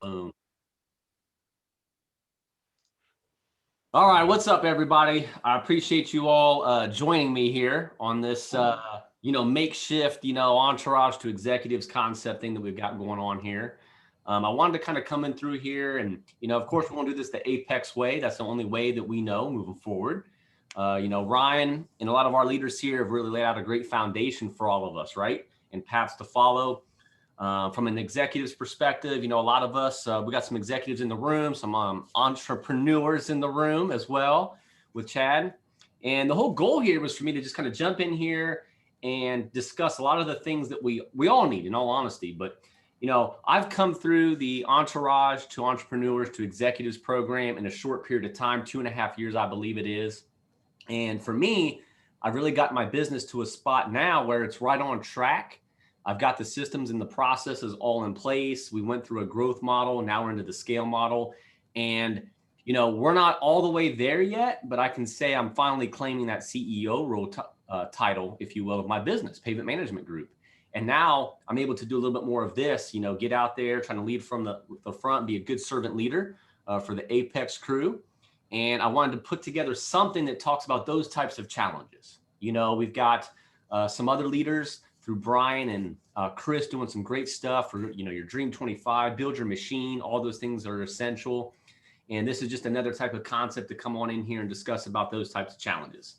Boom. All right, what's up, everybody? I appreciate you all joining me here on this, makeshift, entourage to executives concept thing that we've got going on here. I wanted to kind of come in through here and, of course, we want to do this the Apex way. That's the only way that we know moving forward. Ryan and a lot of our leaders here have really laid out a great foundation for all of us, right? And paths to follow. From an executive's perspective, a lot of us, we got some executives in the room, some entrepreneurs in the room as well with Chad. And the whole goal here was for me to just kind of jump in here and discuss a lot of the things that we all need, in all honesty. But, I've come through the Entourage to Entrepreneurs to Executives program in a short period of time, 2.5 years, I believe it is. And for me, I've really got my business to a spot now where it's right on track. I've got the systems and the processes all in place. We went through a growth model. Now we're into the scale model. And, we're not all the way there yet, but I can say I'm finally claiming that CEO role title, if you will, of my business, Paving Management Group. And now I'm able to do a little bit more of this, get out there, trying to lead from the front, be a good servant leader for the Apex crew. And I wanted to put together something that talks about those types of challenges. We've got some other leaders through Brian and Chris doing some great stuff for, your Dream 25, build your machine, all those things are essential. And this is just another type of concept to come on in here and discuss about those types of challenges.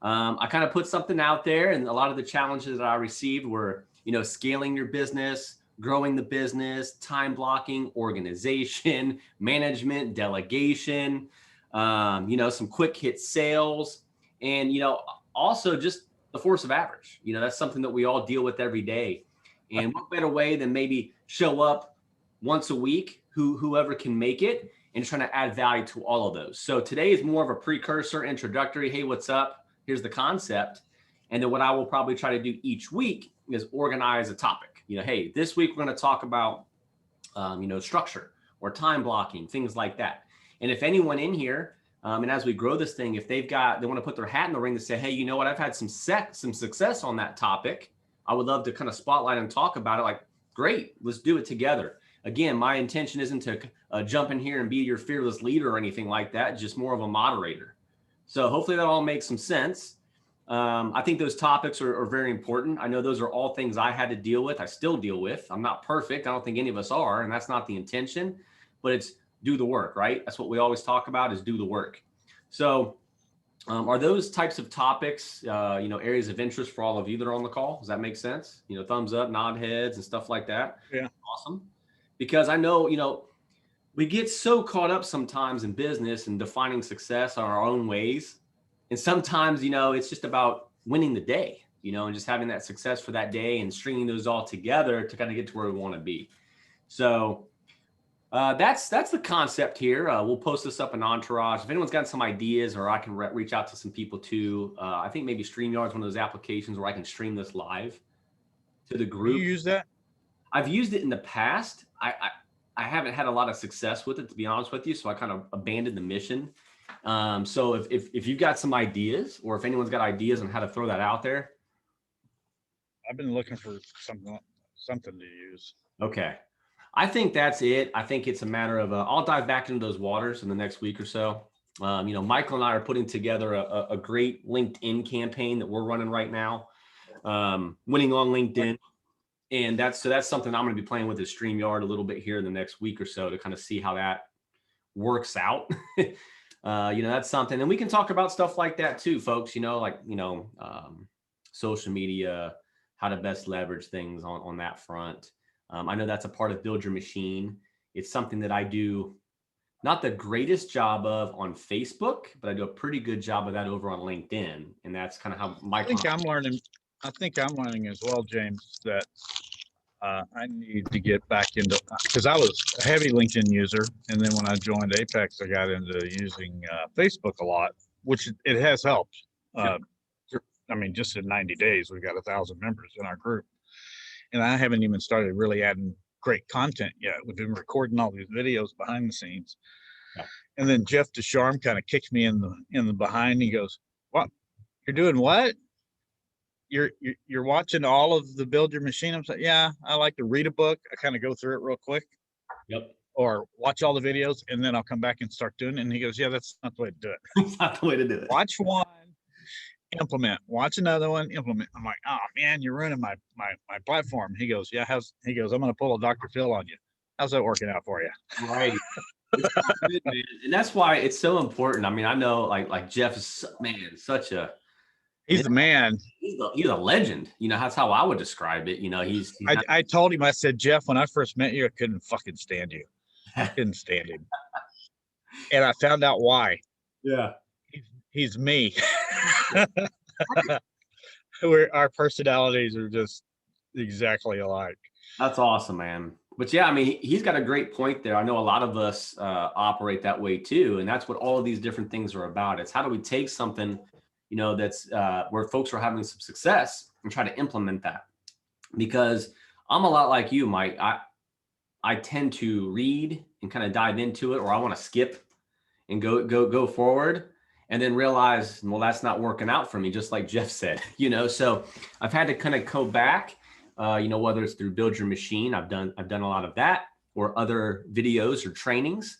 I kind of put something out there, and a lot of the challenges that I received were, scaling your business, growing the business, time blocking, organization, management, delegation, some quick hit sales, and, also just the force of average. That's something that we all deal with every day. And what better way than maybe show up once a week, whoever can make it, and trying to add value to all of those. So today is more of a precursor, introductory. Hey, what's up? Here's the concept. And then what I will probably try to do each week is organize a topic. Hey, this week we're going to talk about, structure or time blocking, things like that. And if anyone in here, and as we grow this thing, if they want to put their hat in the ring to say, hey, you know what, I've had some success on that topic. I would love to kind of spotlight and talk about it. Like, great, let's do it together. Again, my intention isn't to jump in here and be your fearless leader or anything like that, just more of a moderator. So hopefully that all makes some sense. I think those topics are very important. I know those are all things I had to deal with. I still deal with. I'm not perfect. I don't think any of us are, and that's not the intention, but it's do the work, right? That's what we always talk about, is do the work. So are those types of topics, areas of interest for all of you that are on the call? Does that make sense? Thumbs up, nod heads and stuff like that. Yeah. Awesome. Because I know, we get so caught up sometimes in business and defining success on our own ways. And sometimes, it's just about winning the day, and just having that success for that day and stringing those all together to kind of get to where we want to be. So that's the concept here. We'll post this up in Entourage. If anyone's got some ideas, or I can reach out to some people too. I think maybe StreamYard is one of those applications where I can stream this live to the group. You use that? I've used it in the past. I haven't had a lot of success with it, to be honest with you. So I kind of abandoned the mission. So if you've got some ideas, or if anyone's got ideas on how to throw that out there. I've been looking for something to use. Okay. I think that's it. I think it's a matter of, I'll dive back into those waters in the next week or so. Michael and I are putting together a great LinkedIn campaign that we're running right now, winning on LinkedIn. And that's something I'm going to be playing with, is StreamYard a little bit here in the next week or so to kind of see how that works out. That's something. And we can talk about stuff like that too, folks, social media, how to best leverage things on that front. I know that's a part of Build Your Machine. It's something that I do not the greatest job of on Facebook, but I do a pretty good job of that over on LinkedIn. And that's kind of how I think I'm learning as well, James, that I need to get back into, because I was a heavy LinkedIn user. And then when I joined Apex, I got into using Facebook a lot, which it has helped. Just in 90 days, we've got 1,000 members in our group. And I haven't even started really adding great content yet. We've been recording all these videos behind the scenes. Yeah. And then Jeff Descharm kind of kicked me in the behind. He goes, "What? You're doing what? You're watching all of the Build Your Machine?" I'm like, "Yeah, I like to read a book. I kind of go through it real quick." Yep. or watch all the videos and then I'll come back and start doing it. And he goes, yeah, that's not the way to do it. It's not the way to do it. Watch one, implement, watch another one, implement. I'm like, oh man, you're ruining my platform. He goes, yeah, I'm going to pull a Dr. Phil on you. How's that working out for you? Right. It's so good, man. And that's why it's so important. I mean, I know like Jeff is, man, such a, He's the man. he's a legend. You know, that's how I would describe it. You know, I told him, I said, Jeff, when I first met you, I couldn't fucking stand you. I couldn't stand him. And I found out why. Yeah. He's me. Our personalities are just exactly alike. That's awesome, man. But yeah, I mean, he's got a great point there. I know a lot of us operate that way too. And that's what all of these different things are about. It's how do we take something, you know, that's where folks are having some success and try to implement that. Because I'm a lot like you, Mike. I tend to read and kind of dive into it, or I want to skip and go forward and then realize, well, that's not working out for me, just like Jeff said, you know. So I've had to kind of go back, you know, whether it's through Build Your Machine, I've done a lot of that, or other videos or trainings,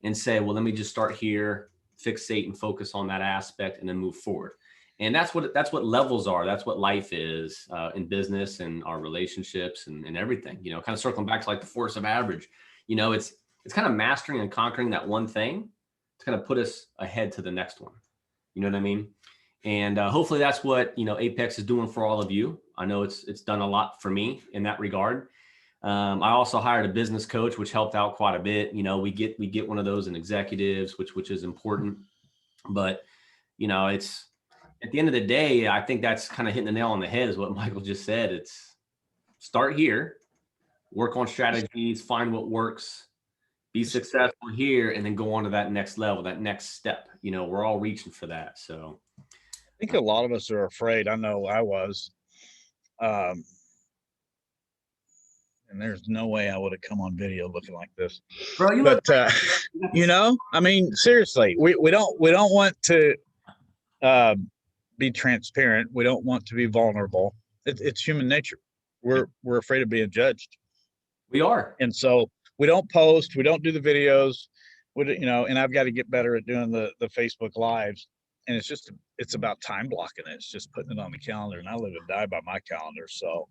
and say, well, let me just start here, fixate and focus on that aspect, and then move forward. And that's what levels are. That's what life is in business and our relationships and everything, you know, kind of circling back to like the force of average. You know, it's kind of mastering and conquering that one thing to kind of put us ahead to the next one. You know what I mean? And hopefully that's what, you know, Apex is doing for all of you. I know it's done a lot for me in that regard. I also hired a business coach, which helped out quite a bit. You know, we get one of those in executives, which is important. But, you know, it's at the end of the day, I think that's kind of hitting the nail on the head is what Michael just said. It's start here, work on strategies, find what works, be successful here, and then go on to that next level, that next step. You know, we're all reaching for that. So I think a lot of us are afraid. I know I was. And there's no way I would have come on video looking like this. Bro, you but you know, I mean, seriously, we don't want to be transparent. We don't want to be vulnerable. It's human nature. We're afraid of being judged. We are. And so we don't post, we don't do the videos, you know, and I've got to get better at doing the Facebook lives. And it's about time blocking it. It's just putting it on the calendar, and I live and die by my calendar. So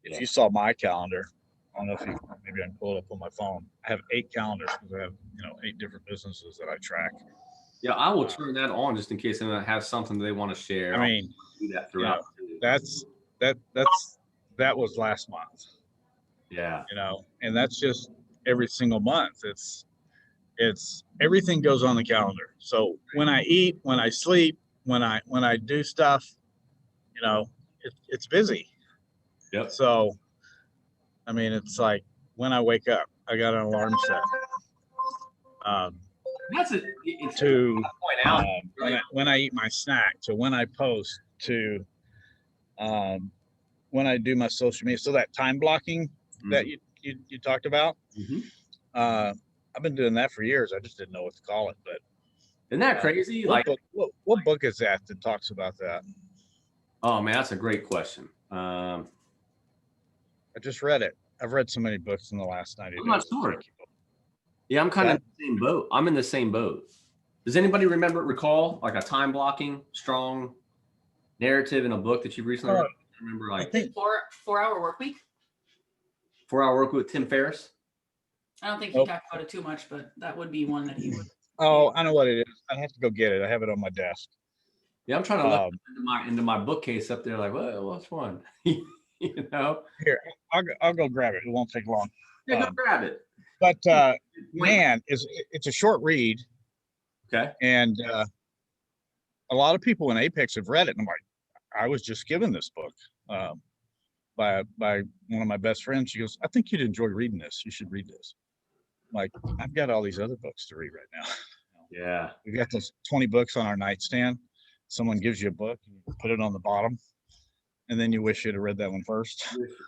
if you saw my calendar, I don't know if maybe I can pull it up on my phone. I have 8 calendars because I have, you know, 8 different businesses that I track. Yeah, I will turn that on just in case anyone has something they want to share. I mean, do that throughout. You know, that was last month. Yeah. You know, and that's just every single month. It's everything goes on the calendar. So when I eat, when I sleep, when I do stuff, you know, it's busy. Yep. So, I mean, it's like when I wake up, I got an alarm set. When I eat my snack, to when I post, to when I do my social media. So that time blocking that you talked about, I've been doing that for years. I just didn't know what to call it. But isn't that crazy? What book is that talks about that? Oh man, that's a great question. I just read it. I've read so many books in the last 90 days. I'm not sure. Yeah, I'm kind of in the same boat. I'm in the same boat. Does anybody recall like a time blocking, strong narrative in a book that you've recently read? I remember like 4-hour work week. 4-hour work week with Tim Ferriss. I don't think he talked about it too much, but that would be one that he would. Oh, I know what it is. I'd have to go get it. I have it on my desk. Yeah, I'm trying to look into my bookcase up there. Like, what's one? You know. Here, I'll go grab it. It won't take long. Yeah, go grab it. But man, it's a short read. Okay. And a lot of people in Apex have read it, and I'm like, I was just given this book by one of my best friends. She goes, I think you'd enjoy reading this. You should read this. I'm like, I've got all these other books to read right now. Yeah. We've got those 20 books on our nightstand. Someone gives you a book, and you put it on the bottom, and then you wish you'd have read that one first.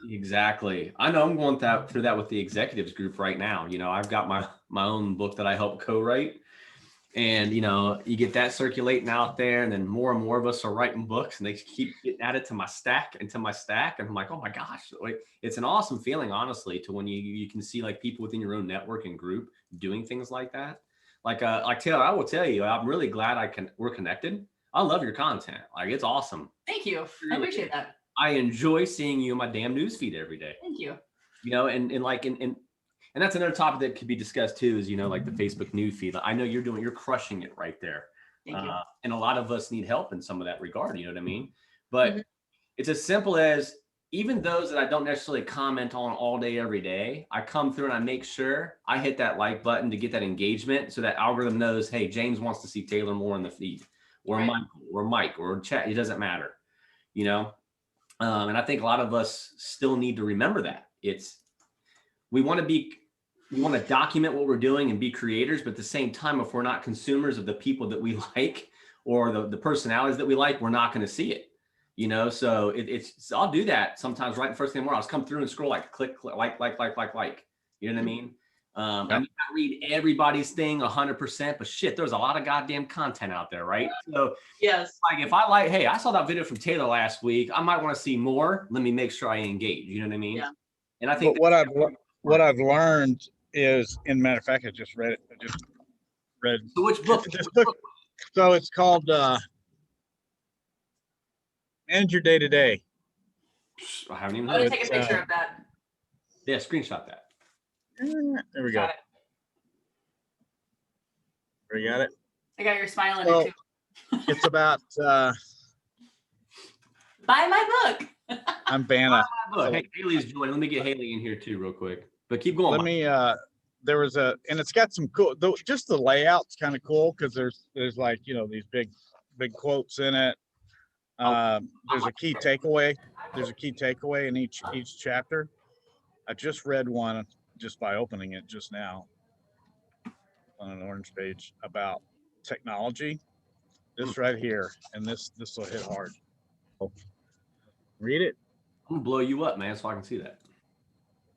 Exactly. I know I'm going through that with the executives group right now. You know, I've got my own book that I help co-write. And, you know, you get that circulating out there, and then more and more of us are writing books, and they keep getting added to my stack. And I'm like, oh my gosh, like, it's an awesome feeling, honestly, to when you can see like people within your own network and group doing things like that. Like Taylor, I will tell you, I'm really glad we're connected. I love your content. Like, it's awesome. Thank you. I appreciate that. I enjoy seeing you in my damn newsfeed every day. Thank you. You know, and that's another topic that could be discussed too, is, you know, like the Facebook news feed. I know you're crushing it right there. Thank you. And a lot of us need help in some of that regard, you know what I mean? But it's as simple as, even those that I don't necessarily comment on all day, every day, I come through and I make sure I hit that like button to get that engagement, so that algorithm knows, hey, James wants to see Taylor more in the feed, or Michael, or Mike, or chat. It doesn't matter, you know? And I think a lot of us still need to remember that. We want to document what we're doing and be creators, but at the same time, if we're not consumers of the people that we like, or the personalities that we like, we're not going to see it, you know? So I'll do that sometimes right the first thing in the morning. I'll just come through and scroll, like, click, like, you know what I mean? I may not read everybody's thing 100%, but shit, there's a lot of goddamn content out there, right? So yes, like, if hey, I saw that video from Taylor last week, I might want to see more. Let me make sure I engage. You know what I mean? Yeah. And I think what I've learned is, in matter of fact, I just read it. So which book? This book. So it's called Manage Your Day to Day. I haven't even I'm heard gonna take a picture of that. Yeah, screenshot that. There we go. We got it. I got your smile in So, it too. It's about Buy my book. I'm Vanna. Hey, Haley's joining. Let me get Haley in here too, real quick. But keep going. Let me there was and it's got some cool, just the layout's kind of cool, because there's like, you know, these big quotes in it. There's a key takeaway. There's a key takeaway in each chapter. I just read one just by opening it just now on an orange page about technology. This right here, and this will hit hard. Read it. I'm gonna blow you up, man, so I can see that.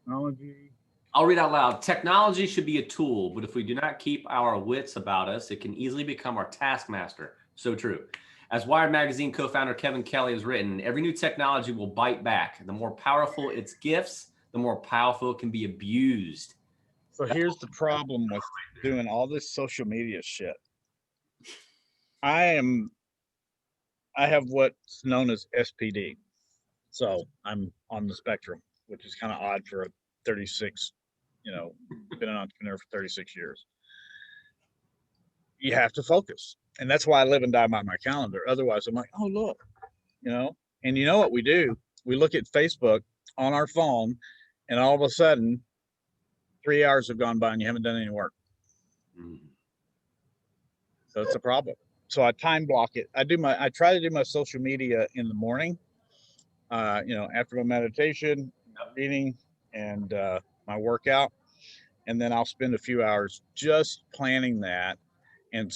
Technology. I'll read out loud. Technology should be a tool, but if we do not keep our wits about us, it can easily become our taskmaster. So true. As Wired Magazine co-founder Kevin Kelly has written, every new technology will bite back. The more powerful its gifts, the more powerful it can be abused. So here's the problem with doing all this social media shit. I have what's known as SPD. So I'm on the spectrum, which is kind of odd for a 36, you know, been an entrepreneur for 36 years. You have to focus. And that's why I live and die by my calendar. Otherwise, I'm like, oh, look, you know, and you know what we do? We look at Facebook on our phone, and all of a sudden, 3 hours have gone by and you haven't done any work. So it's a problem. So I time block it. I try to do my social media in the morning, you know, after my meditation, reading, and my workout. And then I'll spend a few hours just planning that. And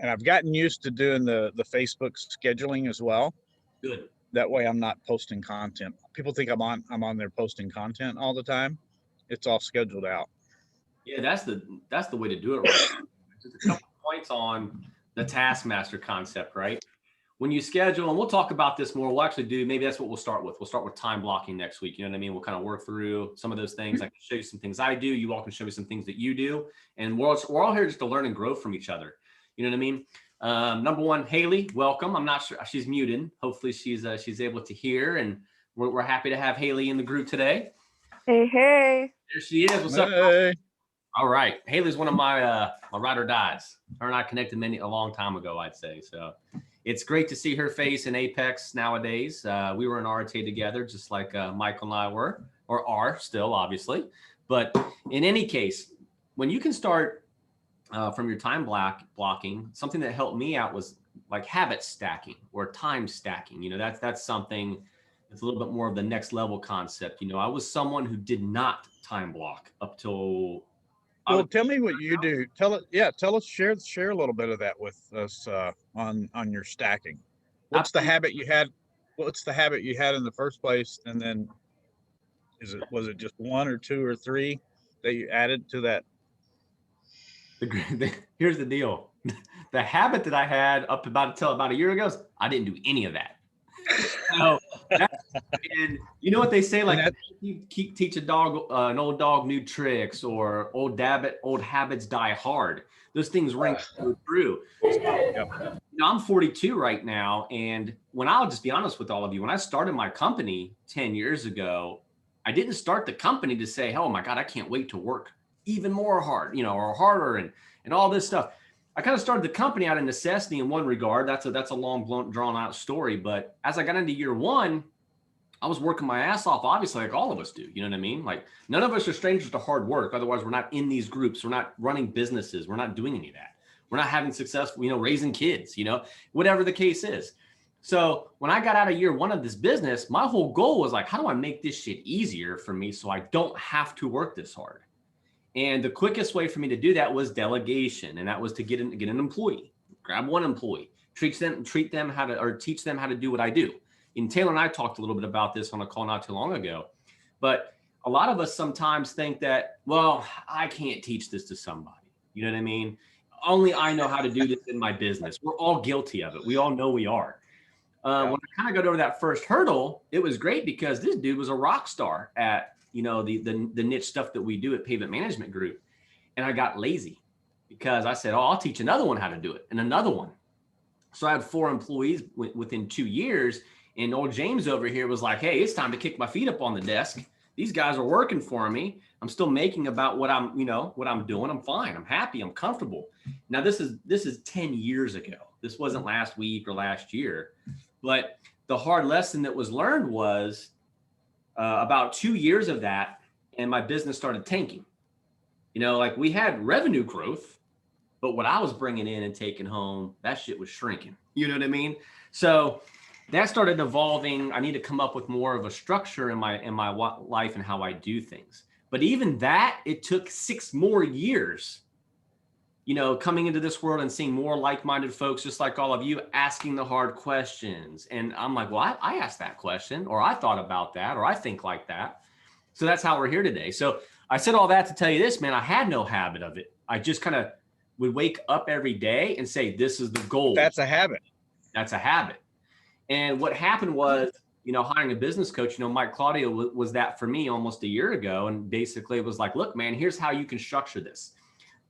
I've gotten used to doing the Facebook scheduling as well. Good. That way I'm not posting content. People think I'm on there posting content all the time. It's all scheduled out. Yeah, that's the way to do it, right? Just a couple points on the taskmaster concept, right? When you schedule, and we'll talk about this more, we'll actually do, maybe that's what we'll start with. We'll start with time blocking next week. You know what I mean? We'll kind of work through some of those things. I can show you some things I do. You all can show me some things that you do. And we're all here just to learn and grow from each other. You know what I mean? Number one, Haley, welcome. I'm not sure, she's muted. Hopefully she's able to hear, and we're happy to have Haley in the group today. Hey, hey. There she is. What's up? All right. Haley's one of my ride or dies. Her and I connected a long time ago, I'd say. So it's great to see her face in Apex nowadays. We were in RTA together, just like Michael and I were, or are still, obviously. But in any case, when you can start from your time blocking, something that helped me out was like habit stacking or time stacking. You know, that's something that's a little bit more of the next level concept. You know, I was someone who did not time block up till. Well, tell me what you do. Tell us, share a little bit of that with us on your stacking. What's the habit you had? What's the habit you had in the first place? And then was it just one or two or three that you added to that? Here's the deal. The habit that I had up until about a year ago is I didn't do any of that. So and you know what they say, like you teach a dog, an old dog new tricks, or old habits die hard. Those things ring true. So, I'm 42 right now. And when I'll just be honest with all of you, when I started my company 10 years ago, I didn't start the company to say, oh my God, I can't wait to work even more hard, or harder and all this stuff. I kind of started the company out of necessity in one regard. That's a long drawn out story. But as I got into year one, I was working my ass off, obviously, like all of us do. You know what I mean? Like none of us are strangers to hard work. Otherwise, we're not in these groups. We're not running businesses. We're not doing any of that. We're not having successful, raising kids, whatever the case is. So when I got out of year one of this business, my whole goal was like, how do I make this shit easier for me so I don't have to work this hard? And the quickest way for me to do that was delegation. And that was to get an employee, grab one employee, teach them how to do what I do. And Taylor and I talked a little bit about this on a call not too long ago, but a lot of us sometimes think that, well, I can't teach this to somebody. You know what I mean? Only I know how to do this in my business. We're all guilty of it. We all know we are. When I kind of got over that first hurdle, it was great because this dude was a rock star at, the niche stuff that we do at Paving Management Group. And I got lazy because I said, oh, I'll teach another one how to do it and another one. So I had 4 employees within 2 years. And old James over here was like, hey, it's time to kick my feet up on the desk. These guys are working for me. I'm still making about what I'm doing. I'm fine. I'm happy. I'm comfortable. Now this is 10 years ago. This wasn't last week or last year, but the hard lesson that was learned was about 2 years of that. And my business started tanking. Like we had revenue growth, but what I was bringing in and taking home, that shit was shrinking. You know what I mean? So that started evolving. I need to come up with more of a structure in my life and how I do things. But even that, it took 6 more years, coming into this world and seeing more like-minded folks, just like all of you, asking the hard questions. And I'm like, well, I asked that question, or I thought about that, or I think like that. So that's how we're here today. So I said all that to tell you this, man, I had no habit of it. I just kind of would wake up every day and say, this is the goal. That's a habit. That's a habit. And what happened was, hiring a business coach, Mike Claudio was that for me almost a year ago. And basically it was like, look, man, here's how you can structure this.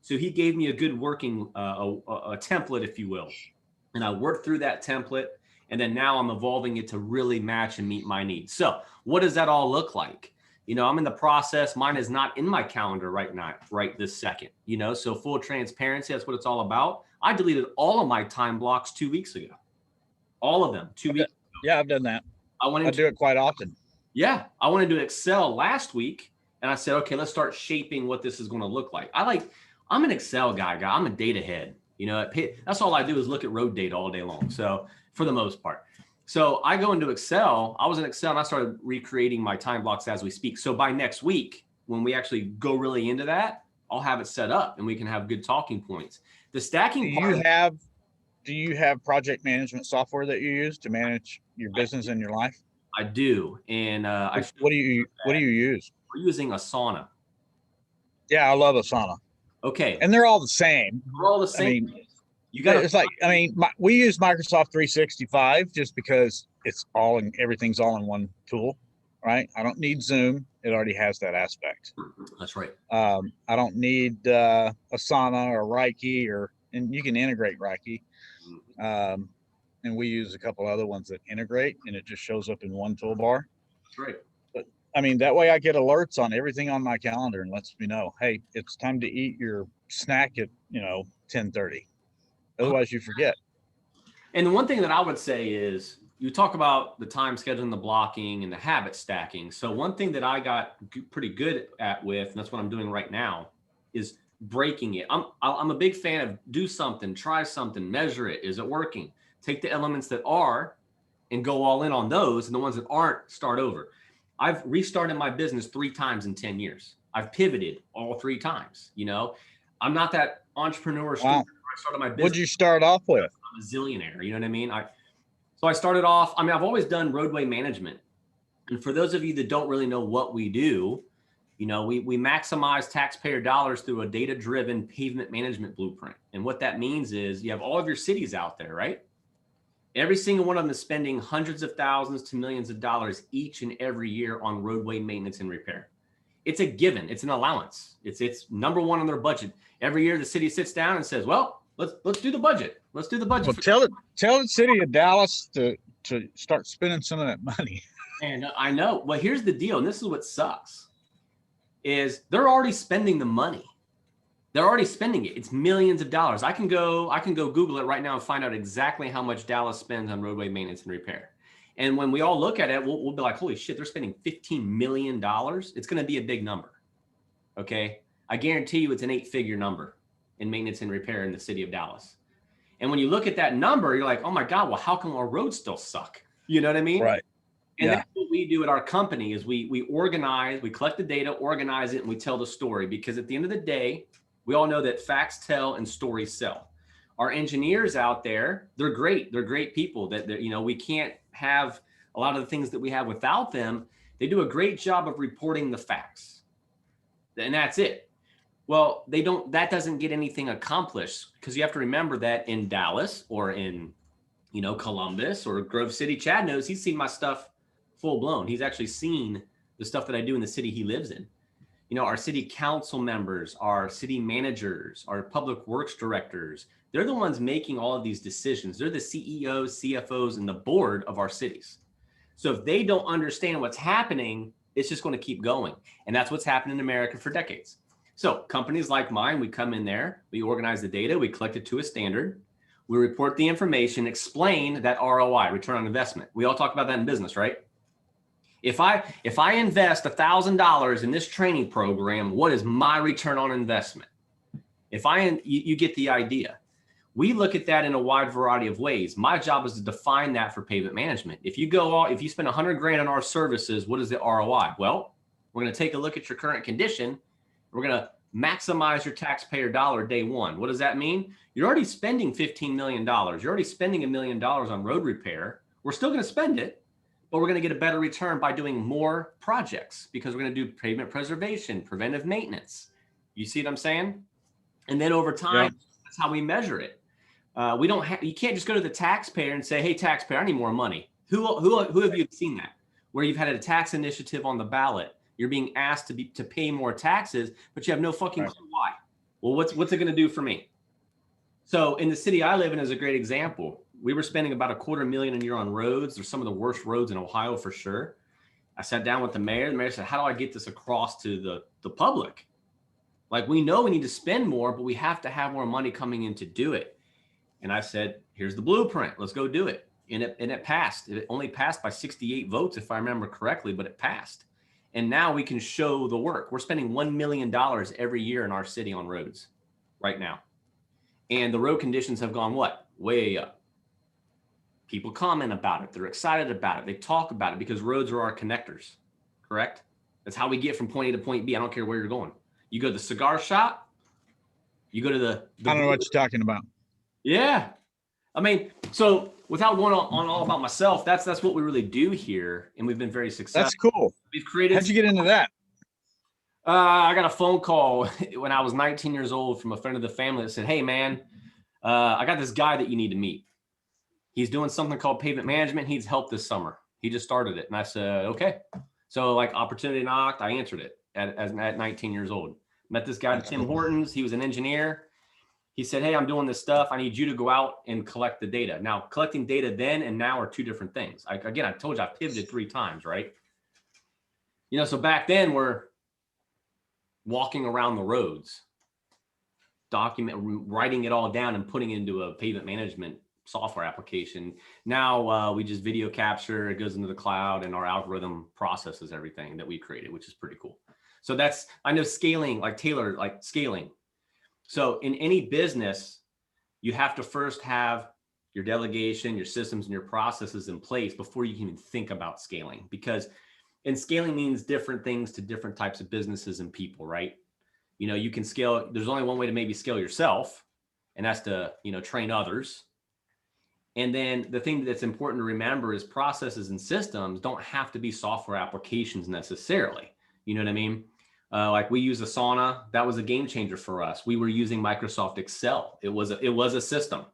So he gave me a good working, a template, if you will. And I worked through that template. And then now I'm evolving it to really match and meet my needs. So what does that all look like? I'm in the process. Mine is not in my calendar right now, right this second, so full transparency. That's what it's all about. I deleted all of my time blocks 2 weeks ago. All of them 2 weeks ago. Yeah, I've done that. I do it quite often. Yeah. I went into Excel last week and I said, okay, let's start shaping what this is going to look like. I'm an Excel guy. I'm a data head. That's all I do is look at road data all day long. So for the most part. So I go into Excel. I was in Excel and I started recreating my time blocks as we speak. So by next week, when we actually go really into that, I'll have it set up and we can have good talking points. The stacking Do you have project management software that you use to manage your business and your life? I do. And what do you use? We're using Asana. Yeah, I love Asana. Okay. And they're all the same. They're all the same. I mean, we use Microsoft 365 just because everything's all in one tool, right? I don't need Zoom. It already has that aspect. That's right. I don't need Asana or Reiki and you can integrate Reiki. And we use a couple other ones that integrate and it just shows up in one toolbar. That's right. But that way I get alerts on everything on my calendar and lets me know, hey, it's time to eat your snack at 10:30. Otherwise you forget. And the one thing that I would say is you talk about the time scheduling, the blocking, and the habit stacking. So one thing that I got pretty good at with, and that's what I'm doing right now, is breaking it. I'm a big fan of do something, try something, measure it. Is it working? Take the elements that are and go all in on those, and the ones that aren't, start over. I've restarted my business 3 times in 10 years. I've pivoted all 3 times. I'm not that entrepreneur. Wow. I started my business. What'd you start off with? I'm a zillionaire. You know what I mean? So I started off, I've always done roadway management. And for those of you that don't really know what we do, We maximize taxpayer dollars through a data-driven pavement management blueprint. And what that means is you have all of your cities out there, right? Every single one of them is spending hundreds of thousands to millions of dollars each and every year on roadway maintenance and repair. It's a given. It's an allowance. It's number one on their budget. Every year the city sits down and says, well, let's do the budget. Let's do the budget. Well, tell the city of Dallas to start spending some of that money. And I know. Well, here's the deal, and this is what sucks, is they're already spending the money. They're already spending it. It's millions of dollars. I can go Google it right now and find out exactly how much Dallas spends on roadway maintenance and repair. And when we all look at it, we'll be like, holy shit, they're spending $15 million. It's going to be a big number. Okay. I guarantee you it's an 8-figure number in maintenance and repair in the city of Dallas. And when you look at that number, you're like, oh my God, well, how come our roads still suck? You know what I mean? Right. And that's what we do at our company is we organize, we collect the data, organize it, and we tell the story. Because at the end of the day, we all know that facts tell and stories sell. Our engineers out there, they're great. They're great people that we can't have a lot of the things that we have without them. They do a great job of reporting the facts. And that's it. Well, that doesn't get anything accomplished because you have to remember that in Dallas or in, Columbus or Grove City, Chad knows he's seen my stuff full blown. He's actually seen the stuff that I do in the city he lives in. Our city council members, our city managers, our public works directors, they're the ones making all of these decisions. They're the CEOs, CFOs, and the board of our cities. So if they don't understand what's happening, it's just going to keep going. And that's what's happened in America for decades. So companies like mine, we come in there, we organize the data, we collect it to a standard, we report the information, explain that ROI, return on investment. We all talk about that in business, right? If I invest $1,000 in this training program, what is my return on investment? You get the idea. We look at that in a wide variety of ways. My job is to define that for pavement management. If you spend $100 grand on our services, what is the ROI? Well, we're going to take a look at your current condition. We're going to maximize your taxpayer dollar day one. What does that mean? You're already spending $15 million. You're already spending $1 million on road repair. We're still going to spend it, but we're going to get a better return by doing more projects because we're going to do pavement preservation, preventive maintenance. You see what I'm saying? And then over time, That's how we measure it. You can't just go to the taxpayer and say, hey, taxpayer, I need more money. Who have you seen that? Where you've had a tax initiative on the ballot, you're being asked to pay more taxes, but you have no fucking clue why. Well, what's it going to do for me? So in the city I live in is a great example. We were spending about $250,000 a year on roads. They're some of the worst roads in Ohio for sure. I sat down with the mayor. The mayor said, how do I get this across to the public? Like, we know we need to spend more, but we have to have more money coming in to do it. And I said, here's the blueprint. Let's go do it. And it passed. It only passed by 68 votes, if I remember correctly, but it passed. And now we can show the work. We're spending $1 million every year in our city on roads right now. And the road conditions have gone what? Way up. People comment about it. They're excited about it. They talk about it because roads are our connectors, correct? That's how we get from point A to point B. I don't care where you're going. You go to the cigar shop. You go to the I don't know what you're talking about. Yeah. I mean, so without going on all about myself, that's what we really do here. And we've been very successful. That's cool. We've created. How'd you get into that? I got a phone call when I was 19 years old from a friend of the family that said, hey, man, I got this guy that you need to meet. He's doing something called pavement management. He needs help this summer. He just started it. And I said, okay. So like opportunity knocked, I answered it at 19 years old. Met this guy, Tim Hortons. He was an engineer. He said, hey, I'm doing this stuff. I need you to go out and collect the data. Now, collecting data then and now are two different things. I told you I pivoted 3 times, right? So back then we're walking around the roads, writing it all down and putting it into a pavement management software application. Now we just video capture, it goes into the cloud, and our algorithm processes everything that we created, which is pretty cool. So I know scaling, like Taylor, like scaling. So in any business, you have to first have your delegation, your systems, and your processes in place before you can even think about scaling. And scaling means different things to different types of businesses and people, right? You can scale. There's only one way to maybe scale yourself, and that's to, train others. And then the thing that's important to remember is processes and systems don't have to be software applications necessarily. You know what I mean? Like we use Asana. That was a game changer for us. We were using Microsoft Excel. It was a system.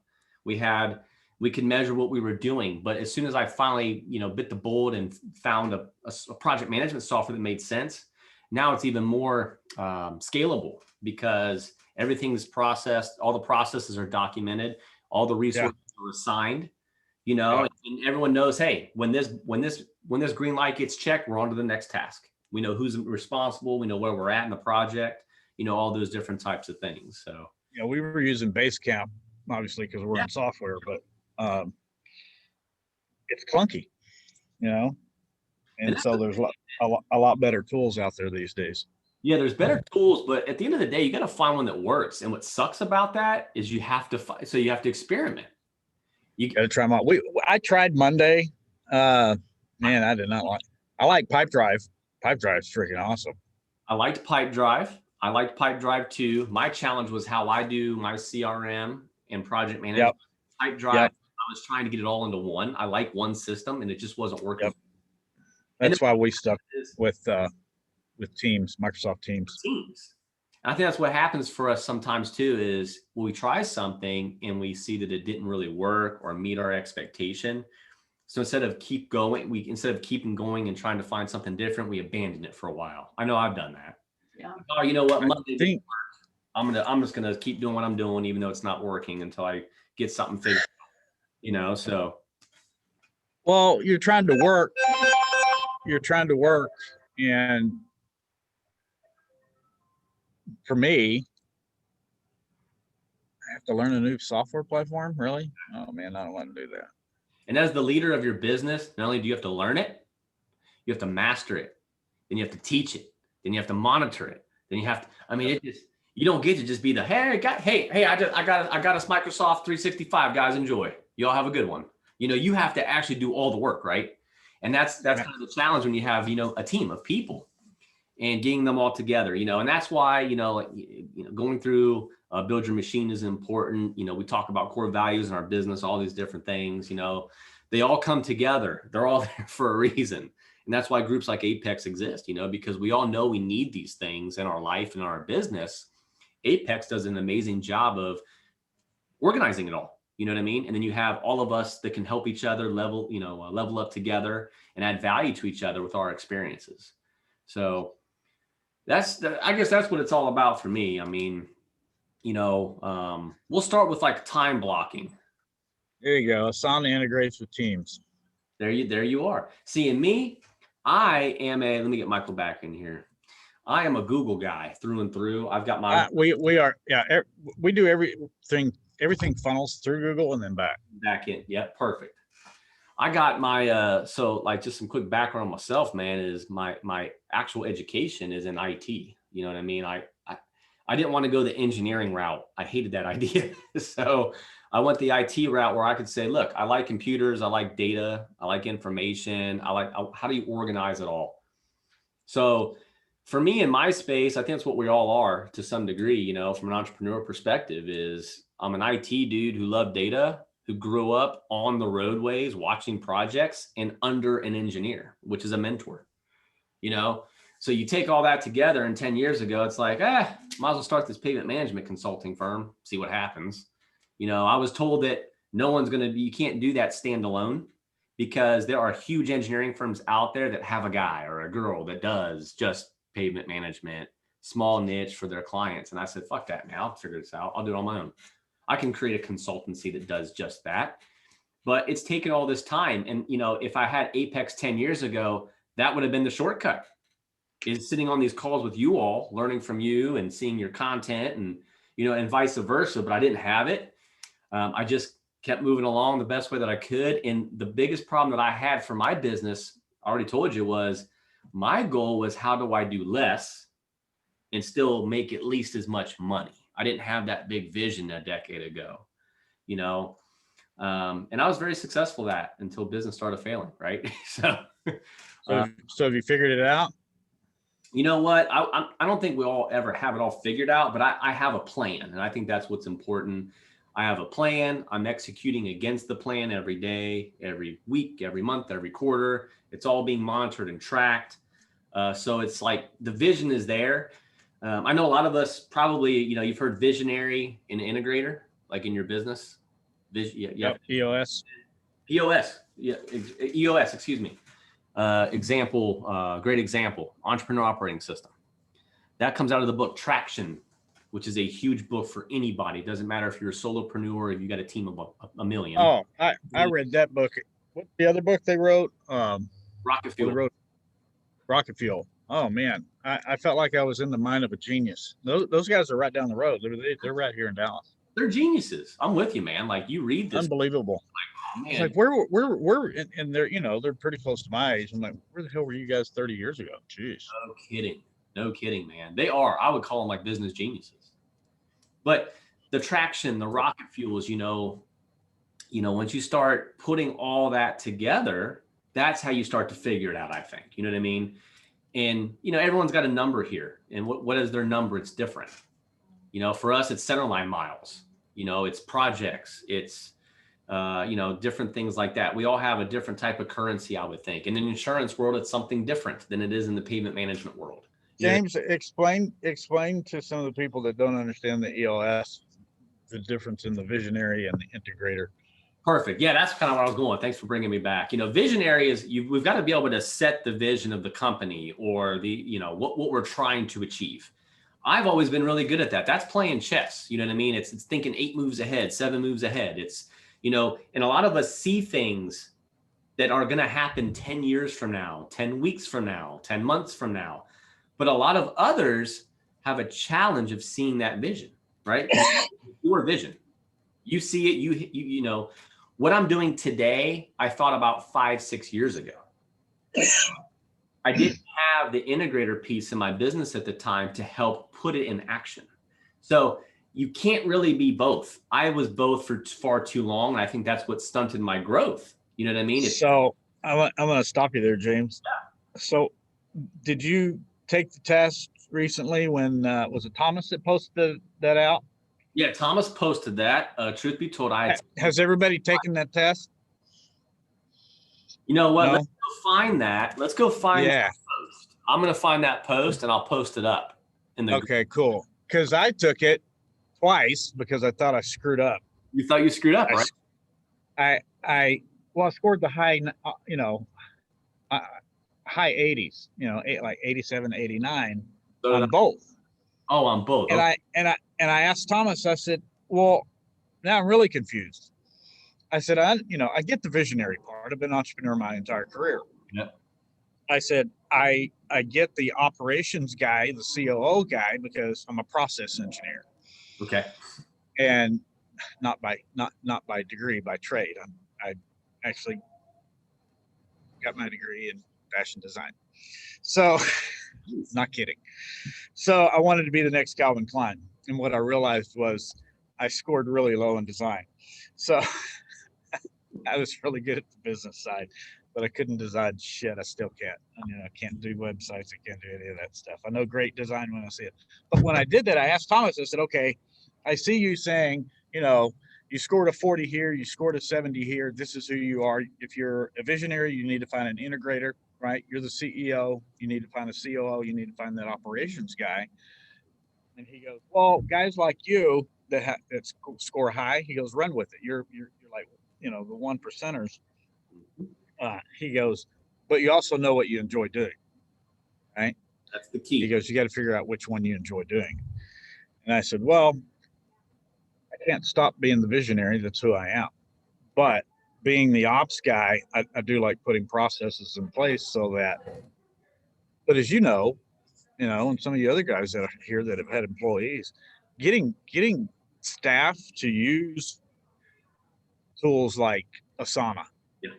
We could measure what we were doing. But as soon as I finally, bit the bullet and found a project management software that made sense, now it's even more scalable because everything's processed. All the processes are documented. All the resources are assigned, and everyone knows, hey, when this green light gets checked, we're on to the next task. We know who's responsible. We know where we're at in the project, all those different types of things. So, we were using Basecamp, obviously, because we're in software, but it's clunky, and so there's a lot better tools out there these days. Yeah, there's better tools, but at the end of the day, you got to find one that works. And what sucks about that is you have to experiment. You got to try them out. I tried Monday. Man, I did not like. I like Pipedrive. Pipedrive's freaking awesome. I liked Pipedrive too. My challenge was how I do my CRM and project management. Pipedrive, I was trying to get it all into one. I like one system, and it just wasn't working. That's why we stuck with Teams, Microsoft Teams. I think that's what happens for us sometimes too, is when we try something and we see that it didn't really work or meet our expectation. So instead of keeping going and trying to find something different, we abandon it for a while. I know I've done that. Yeah. Oh, you know what? Monday didn't work. I'm just gonna keep doing what I'm doing, even though it's not working, until I get something figured out. So. Well, you're trying to work, and for me, I have to learn a new software platform. Really? Oh man, I don't want to do that. And as the leader of your business, not only do you have to learn it, you have to master it. Then you have to teach it. Then you have to monitor it. Then you have to. You don't get to just be the I got us Microsoft 365, guys. Enjoy. You all have a good one. You have to actually do all the work, right? And that's kind of the challenge when you have a team of people and getting them all together. And that's why going through build your machine is important. We talk about core values in our business, all these different things. They all come together. They're all there for a reason. And that's why groups like Apex exist, because we all know we need these things in our life and our business. Apex does an amazing job of organizing it all. You know what I mean? And then you have all of us that can help each other level up together and add value to each other with our experiences. So I guess that's what it's all about for me. We'll start with like time blocking. There you go. Asana integrates with Teams. There you are. See, in me, let me get Michael back in here. I am a Google guy through and through. I've got my, we are. Yeah. We do everything funnels through Google and then back in. Yep. Perfect. I got my, just some quick background on myself, man, is my actual education is in IT. You know what I mean? I didn't want to go the engineering route. I hated that idea. So I went the IT route where I could say, look, I like computers. I like data. I like information. How do you organize it all? So for me in my space, I think that's what we all are to some degree, from an entrepreneur perspective, is I'm an IT dude who loved data, who grew up on the roadways watching projects and under an engineer, which is a mentor, So you take all that together, and 10 years ago, it's like, might as well start this pavement management consulting firm, see what happens. I was told that you can't do that standalone because there are huge engineering firms out there that have a guy or a girl that does just pavement management, small niche for their clients. And I said, fuck that, man, I'll figure this out. I'll do it on my own. I can create a consultancy that does just that. But it's taken all this time. And, if I had Apex 10 years ago, that would have been the shortcut, is sitting on these calls with you all, learning from you and seeing your content and, and vice versa. But I didn't have it. I just kept moving along the best way that I could. And the biggest problem that I had for my business, I already told you, was my goal was, how do I do less and still make at least as much money? I didn't have that big vision a decade ago, and I was very successful at that until business started failing. Right. So have you figured it out? You know what? I don't think we all ever have it all figured out, but I have a plan. And I think that's what's important. I have a plan. I'm executing against the plan every day, every week, every month, every quarter. It's all being monitored and tracked. So it's like the vision is there. I know a lot of us probably, you've heard visionary and integrator, like in your business. Yep, EOS. EOS, yeah, EOS, excuse me. Great example, entrepreneur operating system. That comes out of the book Traction, which is a huge book for anybody. It doesn't matter if you're a solopreneur, if you got a team of a million. Oh, I read that book. What's the other book they wrote? Rocket Fuel. They wrote Rocket Fuel. Oh man, I felt like I was in the mind of a genius. Those guys are right down the road. They're right here in Dallas. They're geniuses. I'm with you, man. Like you read this. Unbelievable. Oh, man. It's like we're and they're they're pretty close to my age. I'm like, where the hell were you guys 30 years ago? Jeez. No kidding. No kidding, man. They are. I would call them like business geniuses. But the traction, the rocket fuels, once you start putting all that together, that's how you start to figure it out, I think. You know what I mean? And, everyone's got a number here. And what is their number? It's different. For us, it's centerline miles. It's projects. It's, different things like that. We all have a different type of currency, I would think. In an insurance world, it's something different than it is in the pavement management world. James, explain to some of the people that don't understand the EOS, the difference in the visionary and the integrator. Perfect. Yeah, that's kind of what I was going. Thanks for bringing me back. Visionary is we've got to be able to set the vision of the company or the, what we're trying to achieve. I've always been really good at that. That's playing chess. You know what I mean? It's thinking 8 moves ahead, 7 moves ahead. It's, and a lot of us see things that are going to happen 10 years from now, 10 weeks from now, 10 months from now. But a lot of others have a challenge of seeing that vision, right? Your vision. You see it, you know, what I'm doing today, I thought about 5-6 years ago. I didn't have the integrator piece in my business at the time to help put it in action. So you can't really be both. I was both for far too long. And I think that's what stunted my growth. You know what I mean? So I'm going to stop you there, James. Yeah. So did you take the test recently when, was it Thomas that posted that out? Yeah, Thomas posted that. Truth be told, has everybody taken that test? You know what? No? Let's go find that. Let's go find that post. I'm going to find that post and I'll post it up. Okay, cool. Because I took it twice because I thought I screwed up. You thought you screwed up, right? I scored the high, high 80s, like 87, 89 on both. Oh, on both. And I asked Thomas, I said, well, now I'm really confused. I said, I get the visionary part. I've been an entrepreneur my entire career. Yep. I said, I get the operations guy, the COO guy, because I'm a process engineer. Okay. And not by degree, by trade. I actually got my degree in fashion design. So not kidding. So I wanted to be the next Calvin Klein. And what I realized was I scored really low in design. So I was really good at the business side, but I couldn't design shit. I still can't. I can't do websites. I can't do any of that stuff. I know great design when I see it. But when I did that, I asked Thomas, I said, okay, I see you saying, you scored a 40 here, you scored a 70 here. This is who you are. If you're a visionary, you need to find an integrator, right? You're the CEO. You need to find a COO. You need to find that operations guy. And he goes, well, guys like you that score high, he goes, run with it. You're like, the 1%ers. He goes, but you also know what you enjoy doing, right? That's the key. He goes, you got to figure out which one you enjoy doing. And I said, well, I can't stop being the visionary. That's who I am. But being the ops guy, I do like putting processes in place so that, but as you know, and some of you other guys that are here that have had employees, getting staff to use tools like Asana. Yeah.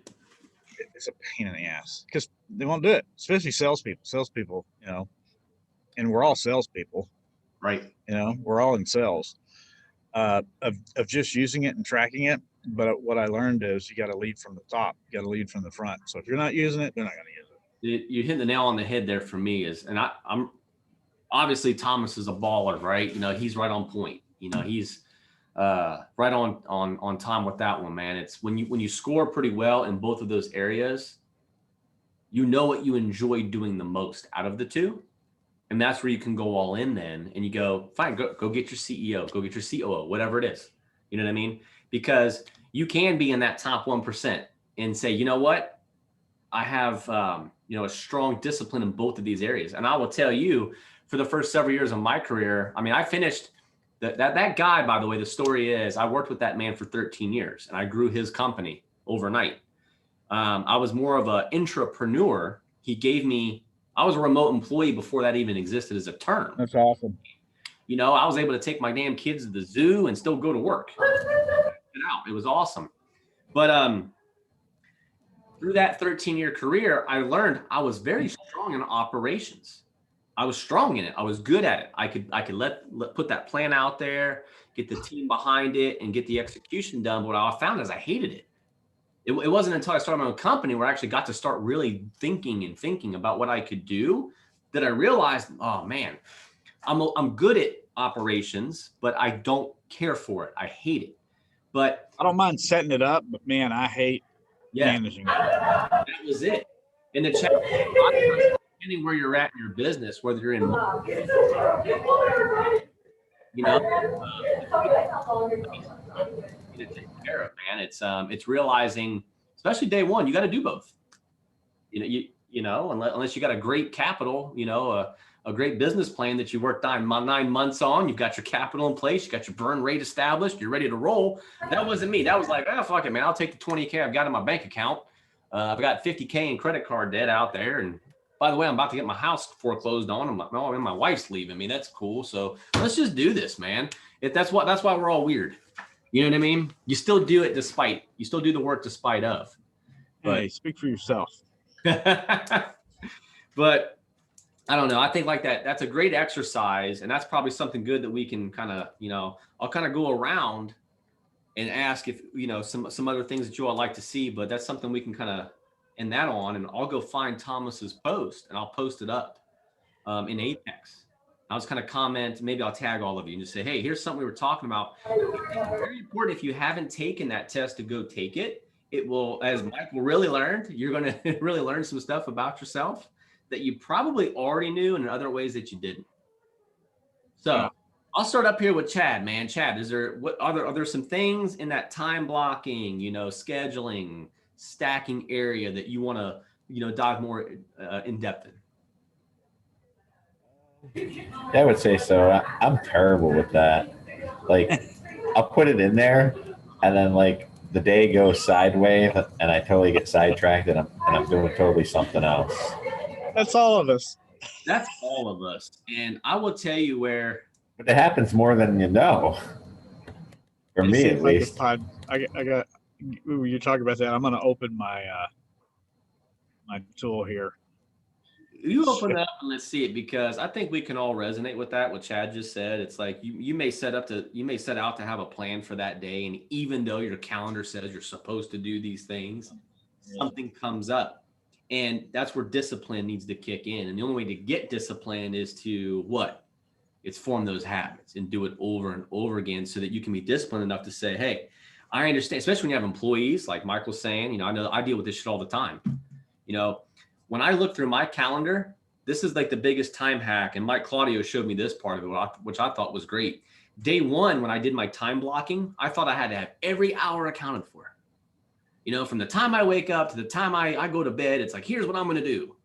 It's a pain in the ass because they won't do it, especially salespeople, and we're all salespeople, right? We're all in sales, of just using it and tracking it. But what I learned is you got to lead from the top, you got to lead from the front. So if you're not using it, they're not going to use it. You hit the nail on the head there for me I'm obviously Thomas is a baller, right? He's right on point. He's right on time with that one, man. It's when you score pretty well in both of those areas, you know what you enjoy doing the most out of the two. And that's where you can go all in then. And you go, fine, go get your CEO, go get your COO, whatever it is. You know what I mean? Because you can be in that top 1% and say, you know what? I have, a strong discipline in both of these areas. And I will tell you, for the first several years of my career, I mean, I finished that guy, by the way, the story is I worked with that man for 13 years and I grew his company overnight. I was more of an intrapreneur. I was a remote employee before that even existed as a term. That's awesome. I was able to take my damn kids to the zoo and still go to work. It was awesome. But through that 13-year career, I learned I was very strong in operations. I was strong in it. I was good at it. I could let put that plan out there, get the team behind it, and get the execution done. But what I found is I hated it. It wasn't until I started my own company where I actually got to start really thinking about what I could do that I realized, oh man, I'm good at operations, but I don't care for it. I hate it. But I don't mind setting it up, but man, I hate managing it. That was it. And the challenge, depending where you're at in your business, whether you're in, to take care of, man. It's realizing, especially day one, you got to do both. Unless you got a great capital, a great business plan that you worked 9 months on, you've got your capital in place, you got your burn rate established, you're ready to roll. That wasn't me. That was like, oh, fuck it, man. I'll take the 20K I've got in my bank account. I've got 50K in credit card debt out there. And by the way, I'm about to get my house foreclosed on. I'm like, no, my wife's leaving me. That's cool. So let's just do this, man. That's why we're all weird. You know what I mean? You still do it you still do the work despite of. But, hey, speak for yourself. But I don't know. I think like that's a great exercise. And that's probably something good that we can kind of, I'll kind of go around and ask if, some other things that you all like to see, but that's something we can kind of end that on. And I'll go find Thomas's post and I'll post it up in Apex. I'll just kind of comment, maybe I'll tag all of you and just say, hey, here's something we were talking about. It's very important if you haven't taken that test to go take it. It will, as Michael really learned, you're going to really learn some stuff about yourself that you probably already knew and in other ways that you didn't. So I'll start up here with Chad, man. Chad, are there some things in that time blocking, scheduling, stacking area that you want to, dive more in depth in? Yeah, I would say so. I'm terrible with that. Like, I'll put it in there, and then like the day goes sideways, and I totally get sidetracked, and I'm doing totally something else. That's all of us. That's all of us. And I will tell you where. But it happens more than you know. For me, at least. I got. You're talking about that. I'm going to open my my tool here. You open it up and let's see it, because I think we can all resonate with that. What Chad just said, it's like you may set out to have a plan for that day, and even though your calendar says you're supposed to do these things, something comes up, and that's where discipline needs to kick in. And the only way to get discipline is to what? It's form those habits and do it over and over again, so that you can be disciplined enough to say, hey, I understand, especially when you have employees, like Michael's saying, I know I deal with this shit all the time. When I look through my calendar, this is like the biggest time hack. And Mike Claudio showed me this part of it, which I thought was great. Day one, when I did my time blocking, I thought I had to have every hour accounted for. From the time I wake up to the time I go to bed, it's like, here's what I'm going to do.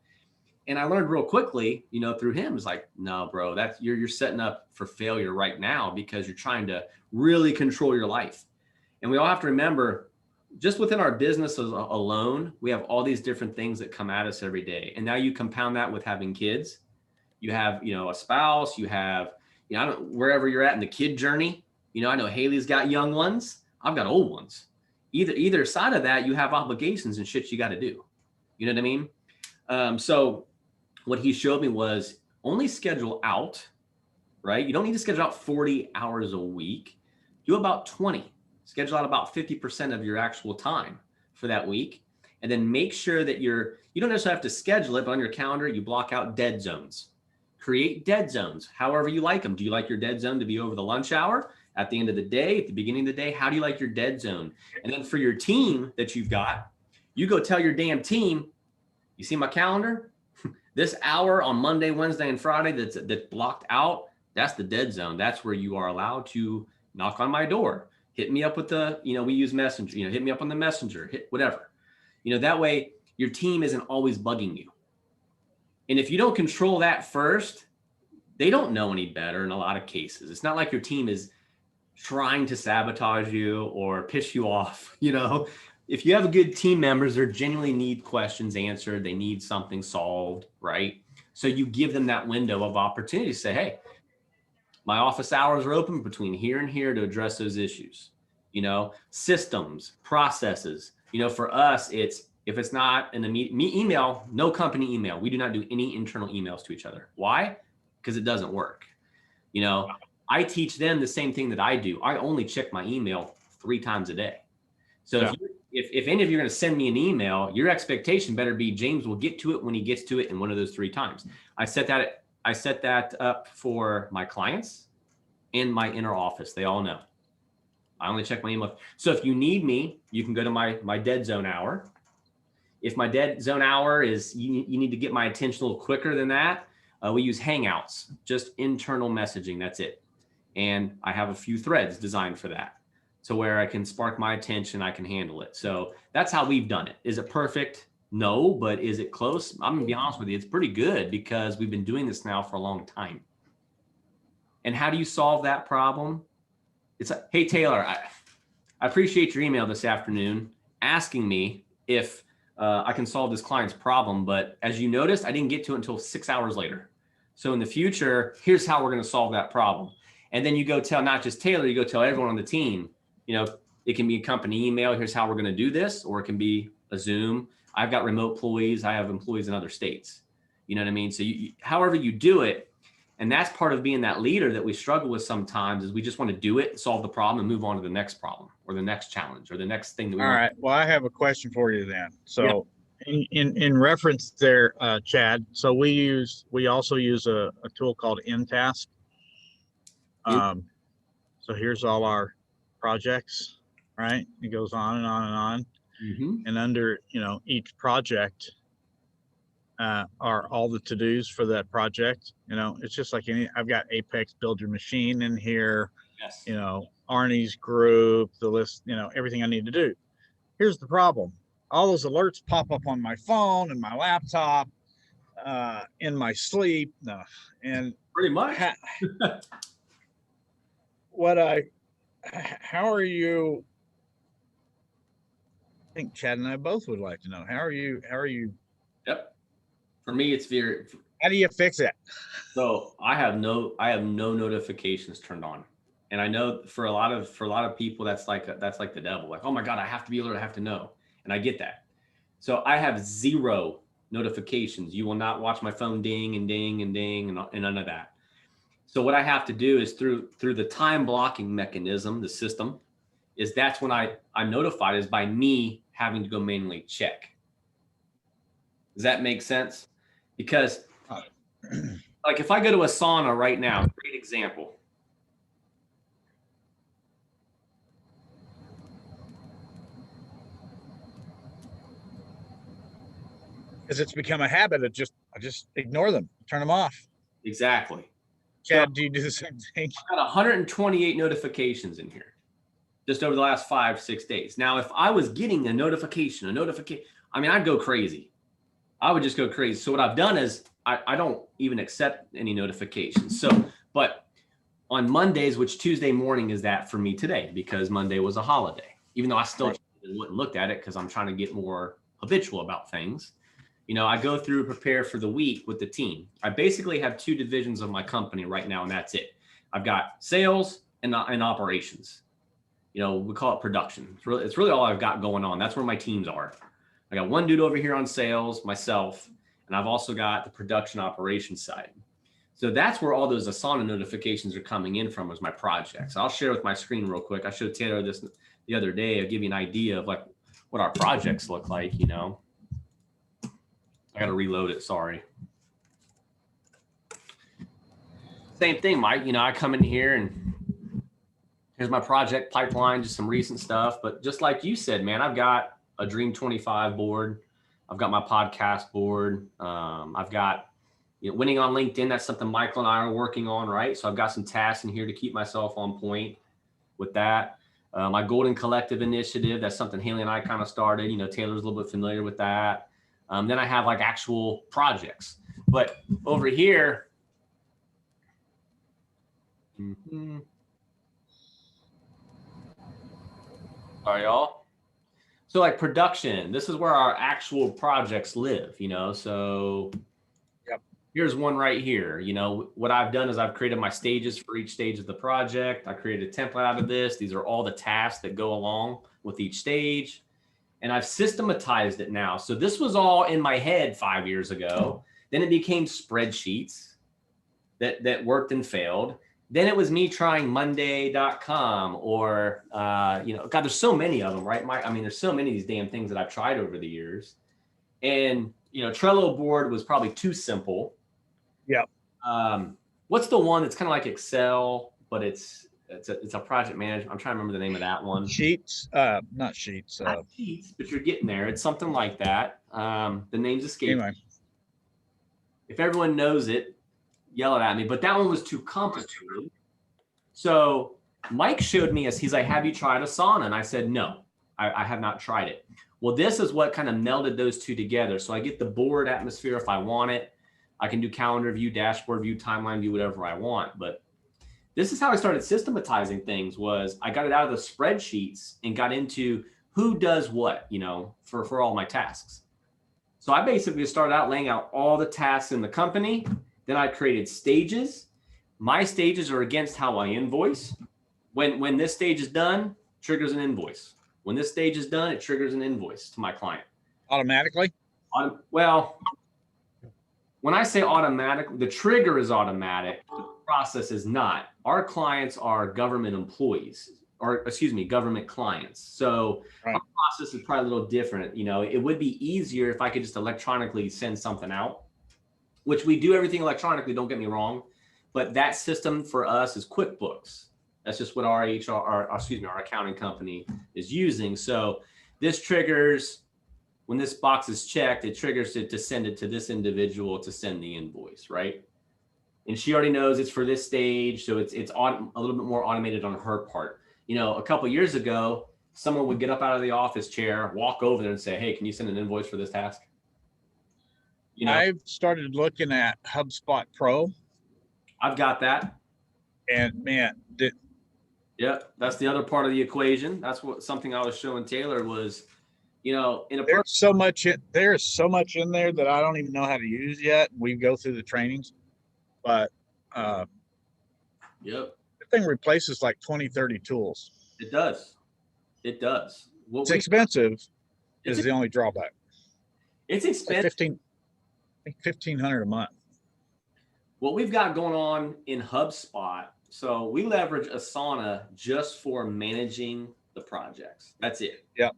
And I learned real quickly, through him, it's like, no, bro, that's you're setting up for failure right now, because you're trying to really control your life. And we all have to remember, just within our businesses alone, we have all these different things that come at us every day. And now you compound that with having kids. You have, a spouse, you have, wherever you're at in the kid journey. I know Haley's got young ones. I've got old ones. Either side of that, you have obligations and shit you got to do. You know what I mean? So what he showed me was only schedule out, right? You don't need to schedule out 40 hours a week. Do about 20. Schedule out about 50% of your actual time for that week. And then make sure that you don't necessarily have to schedule it, but on your calendar, you block out dead zones. Create dead zones, however you like them. Do you like your dead zone to be over the lunch hour, at the end of the day, at the beginning of the day? How do you like your dead zone? And then for your team that you've got, you go tell your damn team, You see my calendar? This hour on Monday, Wednesday, and Friday that's blocked out, that's the dead zone. That's where you are allowed to knock on my door. Hit me up with the, we use Messenger, hit me up on the Messenger, hit whatever. That way your team isn't always bugging you. And if you don't control that first, they don't know any better in a lot of cases. It's not like your team is trying to sabotage you or piss you off. If you have good team members, they genuinely need questions answered. They need something solved, right? So you give them that window of opportunity to say, hey, my office hours are open between here and here to address those issues. Systems, processes. For us, if it's not an email, no company email. We do not do any internal emails to each other. Why? Because it doesn't work. I teach them the same thing that I do. I only check my email 3 times a day. So if any of you are going to send me an email, your expectation better be James will get to it when he gets to it in one of those 3 times. I set that up for my clients and my inner office. They all know. I only check my email. So if you need me, you can go to my dead zone hour. If my dead zone hour is, you need to get my attention a little quicker than that, we use Hangouts, just internal messaging. That's it. And I have a few threads designed for that. So where I can spark my attention, I can handle it. So that's how we've done it. Is it perfect? No, but is it close? I'm gonna be honest with you, it's pretty good because we've been doing this now for a long time. And how do you solve that problem? It's like, hey, Taylor, I appreciate your email this afternoon asking me if I can solve this client's problem. But as you noticed, I didn't get to it until 6 hours later. So in the future, here's how we're gonna solve that problem. And then you go tell not just Taylor, you go tell everyone on the team, it can be a company email. Here's how we're going to do this, or it can be a Zoom. I've got remote employees. I have employees in other states. You know what I mean? So however you do it, and that's part of being that leader that we struggle with sometimes is we just want to do it, solve the problem, and move on to the next problem or the next challenge or the next thing that we All want. right. Well, I have a question for you then. So in reference there, Chad, so we also use a tool called InTask. So here's all our projects, right? It goes on and on and on. Mm-hmm. And under, each project are all the to-dos for that project. It's just like I've got Apex Build Your Machine in here, Yes. Arnie's group, the list, everything I need to do. Here's the problem. All those alerts pop up on my phone and my laptop, in my sleep. And Pretty much. How are you? I think Chad and I both would like to know. How are you? Yep. For me, it's very. How do you fix it? So I have no notifications turned on, and I know for a lot of people that's like the devil. Like, oh my God, I have to be alert. I have to know, and I get that. So I have 0 notifications. You will not watch my phone ding and ding and ding and none of that. So what I have to do is through the time blocking mechanism, the system, is that's when I'm notified is by me having to go manually check. Does that make sense? Because like if I go to a sauna right now, great example. Because it's become a habit of I just ignore them, turn them off. Exactly. Chad, do you do the same thing? I've got 128 notifications in here just over the last 5-6 days. Now, if I was getting a notification, I mean, I'd go crazy. I would just go crazy. So what I've done is I don't even accept any notifications. So, but on Mondays, which Tuesday morning is that for me today, because Monday was a holiday, even though I still wouldn't looked at it because I'm trying to get more habitual about things. I go through and prepare for the week with the team. I basically have 2 divisions of my company right now, and that's it. I've got sales and operations. We call it production. It's really all I've got going on. That's where my teams are. I got 1 dude over here on sales, myself, and I've also got the production operations side. So that's where all those Asana notifications are coming in from, as my projects. I'll share with my screen real quick. I showed Taylor this the other day. I'll give you an idea of like what our projects look like, I got to reload it. Sorry. Same thing, Mike. I come in here and here's my project pipeline, just some recent stuff. But just like you said, man, I've got a Dream 25 board. I've got my podcast board. I've got, winning on LinkedIn. That's something Michael and I are working on, right? So I've got some tasks in here to keep myself on point with that. My Golden Collective initiative, that's something Haley and I kind of started. Taylor's a little bit familiar with that. Then I have like actual projects. But over here, sorry, y'all. So like production, this is where our actual projects live, so Yep. Here's one right here. What I've done is I've created my stages for each stage of the project. I created a template out of this. These are all the tasks that go along with each stage. And I've systematized it now. So this was all in my head 5 years ago. Then it became spreadsheets that worked and failed. Then it was me trying Monday.com or, God, there's so many of them, right? There's so many of these damn things that I've tried over the years. And, Trello board was probably too simple. Yep. What's the one that's kind of like Excel, but it's a project management? I'm trying to remember the name of that one. Sheets, not sheets. Not sheets, but you're getting there. It's something like that. The name's escaping. Anyway. If everyone knows it, yell it at me. But that one was too complicated. So Mike showed me he's like, have you tried Asana? And I said, no, I have not tried it. Well, this is what kind of melded those two together. So I get the board atmosphere if I want it. I can do calendar view, dashboard view, timeline view, whatever I want. But this is how I started systematizing things. Was I got it out of the spreadsheets and got into who does what, for all my tasks. So I basically started out laying out all the tasks in the company. Then I created stages. My stages are against how I invoice. When this stage is done, triggers an invoice. When this stage is done, it triggers an invoice to my client. Automatically? Well, when I say automatic, the trigger is automatic. The process is not. Our clients are government employees, government clients. So right. Our process is probably a little different. It would be easier if I could just electronically send something out, which we do everything electronically, don't get me wrong. But that system for us is QuickBooks. That's just what our accounting company is using. So this triggers, when this box is checked, it triggers it to send it to this individual to send the invoice, right? And she already knows it's for this stage. So it's a little bit more automated on her part. A couple of years ago, someone would get up out of the office chair, walk over there and say, hey, can you send an invoice for this task? I've started looking at HubSpot Pro. I've got that. And man, yeah, that's the other part of the equation. That's something I was showing Taylor was, there's so much in there that I don't even know how to use yet. We go through the trainings, but yep, the thing replaces like 20, 30 tools. It does. It's expensive is the only drawback. It's expensive. Like $1,500 a month. What we've got going on in HubSpot, so we leverage Asana just for managing the projects. That's it. Yep.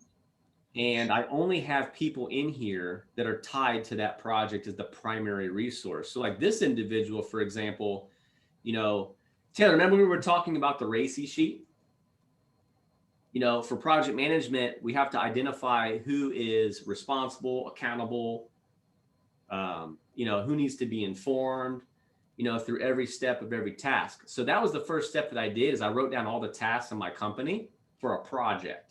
And I only have people in here that are tied to that project as the primary resource. So like this individual, for example, Taylor, remember we were talking about the RACI sheet? For project management, we have to identify who is responsible, accountable, who needs to be informed, through every step of every task. So that was the first step that I did is I wrote down all the tasks in my company for a project.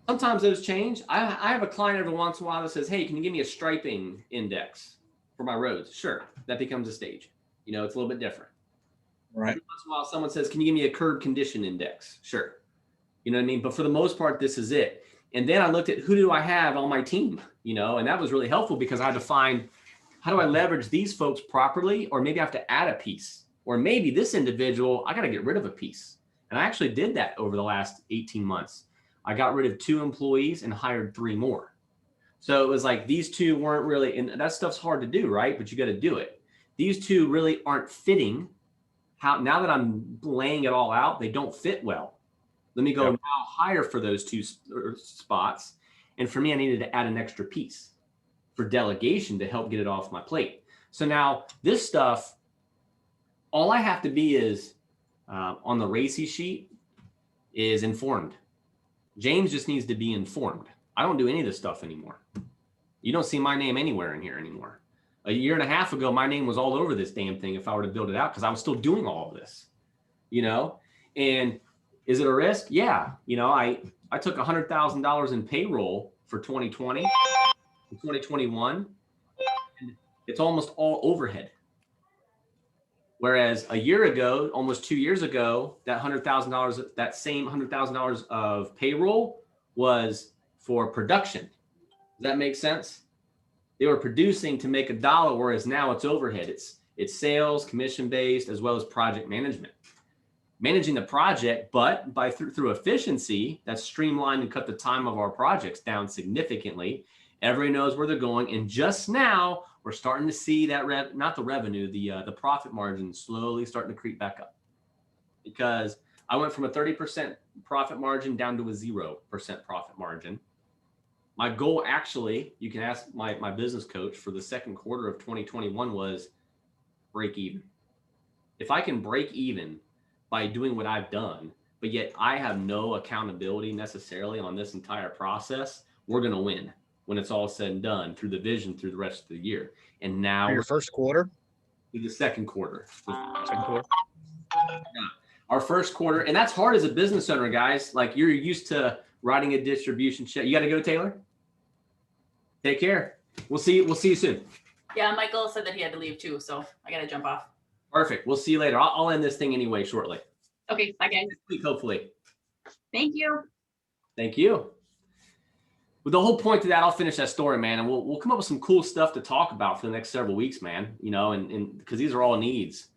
Sometimes those change. I have a client every once in a while that says, hey, can you give me a striping index for my roads? Sure. That becomes a stage. It's a little bit different. Right. Every once in a while, someone says, can you give me a curb condition index? Sure. You know what I mean? But for the most part, this is it. And then I looked at who do I have on my team, and that was really helpful because I had to find, how do I leverage these folks properly? Or maybe I have to add a piece, or maybe this individual, I got to get rid of a piece. And I actually did that over the last 18 months. I got rid of 2 employees and hired 3 more. So it was like these 2 weren't really, and that stuff's hard to do, right? But you got to do it. These 2 really aren't fitting. Now that I'm laying it all out, they don't fit well. Let me go now hire for those 2 spots. And for me, I needed to add an extra piece for delegation to help get it off my plate. So now this stuff, all I have to be is on the RACI sheet is informed. James just needs to be informed. I don't do any of this stuff anymore. You don't see my name anywhere in here anymore. A year and a half ago, my name was all over this damn thing if I were to build it out, because I was still doing all of this, you know? And is it a risk? Yeah. You know, I took $100,000 in payroll for 2020 and 2021. And it's almost all overhead. Whereas a year ago, almost 2 years ago, that $100,000, that same $100,000 of payroll was for production. Does that make sense? They were producing to make $1, whereas now it's overhead. It's sales, commission-based, as well as project management. Managing the project, but through efficiency, that's streamlined and cut the time of our projects down significantly. Everybody knows where they're going, and just now we're starting to see that the profit margin slowly starting to creep back up. Because I went from a 30% profit margin down to a 0% profit margin. My goal, actually, you can ask my business coach, for the second quarter of 2021 was break even. If I can break even by doing what I've done, but yet I have no accountability necessarily on this entire process, we're going to win when it's all said and done through the vision through the rest of the year. And now Your first quarter? the second quarter. Second quarter? Yeah. Our first quarter, and that's hard as a business owner, guys. Like, you're used to writing a distribution check. You got to go, Taylor? Take care. We'll see you soon. Yeah, Michael said that he had to leave too, so I gotta jump off. Perfect. We'll see you later. I'll end this thing anyway shortly. Okay, bye guys. Next week, hopefully. Thank you. Thank you. With the whole point to that, I'll finish that story, man, and we'll come up with some cool stuff to talk about for the next several weeks, man. You know, and because these are all needs.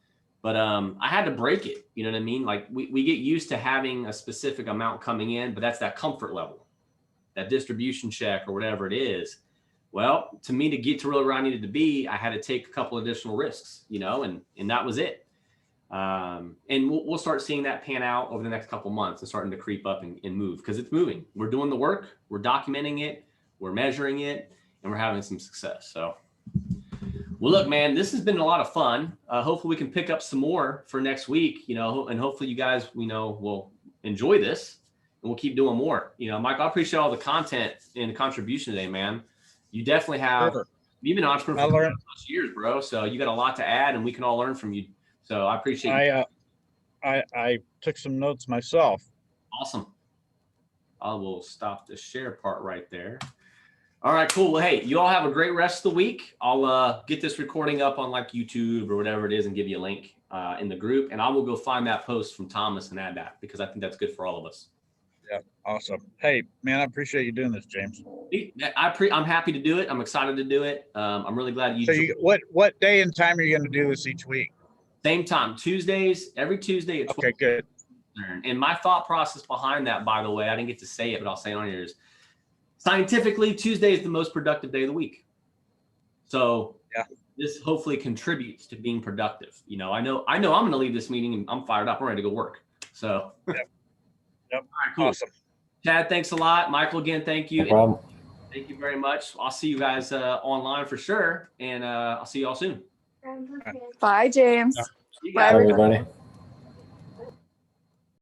But I had to break it. You know what I mean? Like, we get used to having a specific amount coming in, but that's that comfort level, that distribution check or whatever it is. Well, to me, to get to really where I needed to be, I had to take a couple additional risks, you know, and that was it. And we'll start seeing that pan out over the next couple months and starting to creep up and move, because it's moving. We're doing the work, we're documenting it, we're measuring it, and we're having some success. So, well, look, man, this has been a lot of fun. Hopefully we can pick up some more for next week, you know, and hopefully you guys, you know, will enjoy this, and we'll keep doing more. You know, Mike, I appreciate all the content and the contribution today, man. You definitely have. Sure. You've been an entrepreneur for 20+ years, bro. So you got a lot to add, and we can all learn from you. So I appreciate it. I took some notes myself. Awesome. I will stop the share part right there. All right, cool. Well, hey, you all have a great rest of the week. I'll get this recording up on like YouTube or whatever it is and give you a link in the group. And I will go find that post from Thomas and add that, because I think that's good for all of us. Yeah, awesome. Hey, man, I appreciate you doing this, James. I'm happy to do it. I'm excited to do it. I'm really glad you. So what day and time are you going to do this each week? Same time, Tuesdays, every Tuesday at 12. Okay, good. And my thought process behind that, by the way, I didn't get to say it, but I'll say it on here, is scientifically, Tuesday is the most productive day of the week. So yeah, this hopefully contributes to being productive. You know, I know I'm going to leave this meeting and I'm fired up. I'm ready to go work. So. Yep. All right, cool. Awesome. Chad, thanks a lot. Michael, again, thank you. No problem. Thank you very much. I'll see you guys online for sure. And I'll see you all soon. Bye, James. You Bye, guys. everybody. Everybody.